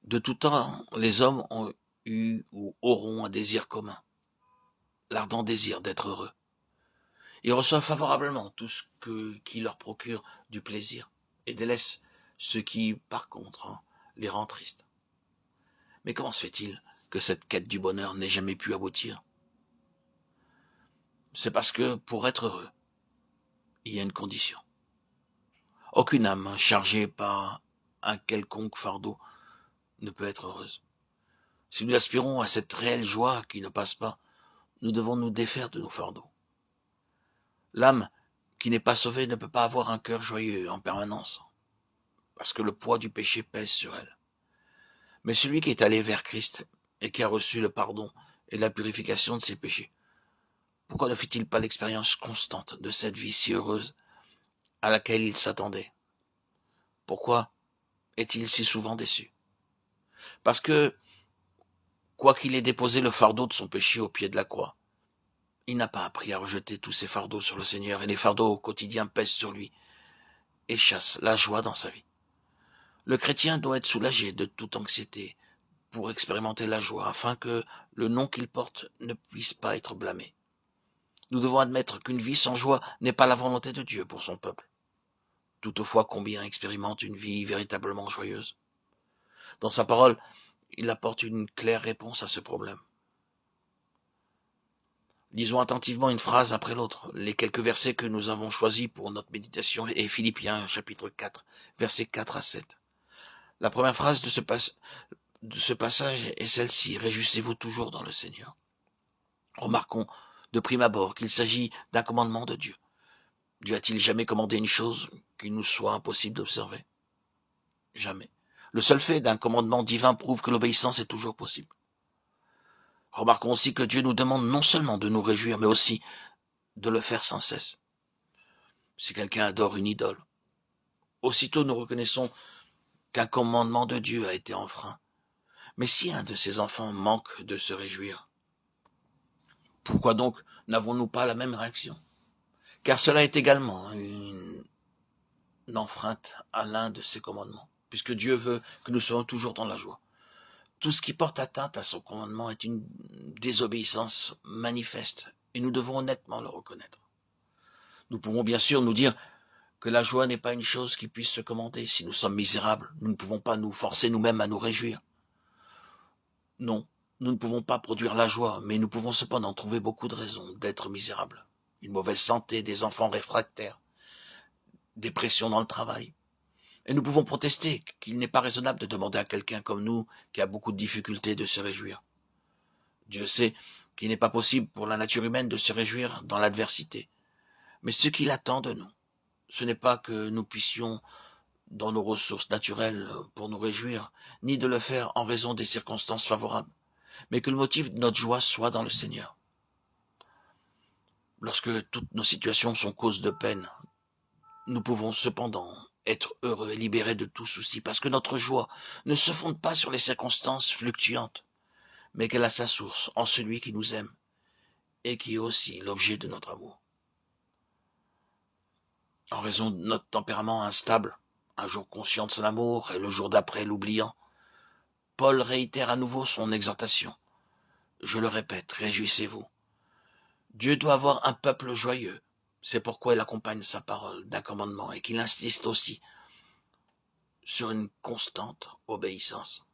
De tout temps, les hommes ont eu ou auront un désir commun, l'ardent désir d'être heureux. Ils reçoivent favorablement tout ce qui leur procure du plaisir et délaissent ce qui, par contre, les rend tristes. Mais comment se fait-il que cette quête du bonheur n'ait jamais pu aboutir? C'est parce que, pour être heureux, il y a une condition. Aucune âme chargée par un quelconque fardeau ne peut être heureuse. Si nous aspirons à cette réelle joie qui ne passe pas, nous devons nous défaire de nos fardeaux. L'âme qui n'est pas sauvée ne peut pas avoir un cœur joyeux en permanence, parce que le poids du péché pèse sur elle. Mais celui qui est allé vers Christ et qui a reçu le pardon et la purification de ses péchés, pourquoi ne fait-il pas l'expérience constante de cette vie si heureuse à laquelle il s'attendait? Pourquoi est-il si souvent déçu? Parce que, quoiqu'il ait déposé le fardeau de son péché au pied de la croix, il n'a pas appris à rejeter tous ses fardeaux sur le Seigneur, et les fardeaux au quotidien pèsent sur lui et chassent la joie dans sa vie. Le chrétien doit être soulagé de toute anxiété pour expérimenter la joie, afin que le nom qu'il porte ne puisse pas être blâmé. Nous devons admettre qu'une vie sans joie n'est pas la volonté de Dieu pour son peuple. Toutefois, combien expérimente une vie véritablement joyeuse? Dans sa parole, il apporte une claire réponse à ce problème. Lisons attentivement une phrase après l'autre. Les quelques versets que nous avons choisis pour notre méditation est Philippiens chapitre 4, versets 4 à 7. La première phrase de ce passage est celle-ci: réjouissez-vous toujours dans le Seigneur. Remarquons de prime abord qu'il s'agit d'un commandement de Dieu. Dieu a-t-il jamais commandé une chose qu'il nous soit impossible d'observer? Jamais. Le seul fait d'un commandement divin prouve que l'obéissance est toujours possible. Remarquons aussi que Dieu nous demande non seulement de nous réjouir, mais aussi de le faire sans cesse. Si quelqu'un adore une idole, aussitôt nous reconnaissons qu'un commandement de Dieu a été enfreint. Mais si un de ses enfants manque de se réjouir, pourquoi donc n'avons-nous pas la même réaction? Car cela est également une enfreinte à l'un de ses commandements, puisque Dieu veut que nous soyons toujours dans la joie. Tout ce qui porte atteinte à son commandement est une désobéissance manifeste, et nous devons honnêtement le reconnaître. Nous pouvons bien sûr nous dire que la joie n'est pas une chose qui puisse se commander. Si nous sommes misérables, nous ne pouvons pas nous forcer nous-mêmes à nous réjouir. Non, nous ne pouvons pas produire la joie, mais nous pouvons cependant trouver beaucoup de raisons d'être misérables. Une mauvaise santé, des enfants réfractaires, des pressions dans le travail. Et nous pouvons protester qu'il n'est pas raisonnable de demander à quelqu'un comme nous, qui a beaucoup de difficultés, de se réjouir. Dieu sait qu'il n'est pas possible pour la nature humaine de se réjouir dans l'adversité. Mais ce qu'il attend de nous, ce n'est pas que nous puissions dans nos ressources naturelles pour nous réjouir, ni de le faire en raison des circonstances favorables, mais que le motif de notre joie soit dans le Seigneur. Lorsque toutes nos situations sont cause de peine, nous pouvons cependant être heureux et libérés de tout souci, parce que notre joie ne se fonde pas sur les circonstances fluctuantes, mais qu'elle a sa source en celui qui nous aime et qui est aussi l'objet de notre amour. En raison de notre tempérament instable, un jour conscient de son amour et le jour d'après l'oubliant, Paul réitère à nouveau son exhortation. Je le répète, réjouissez-vous. Dieu doit avoir un peuple joyeux. C'est pourquoi il accompagne sa parole d'un commandement et qu'il insiste aussi sur une constante obéissance.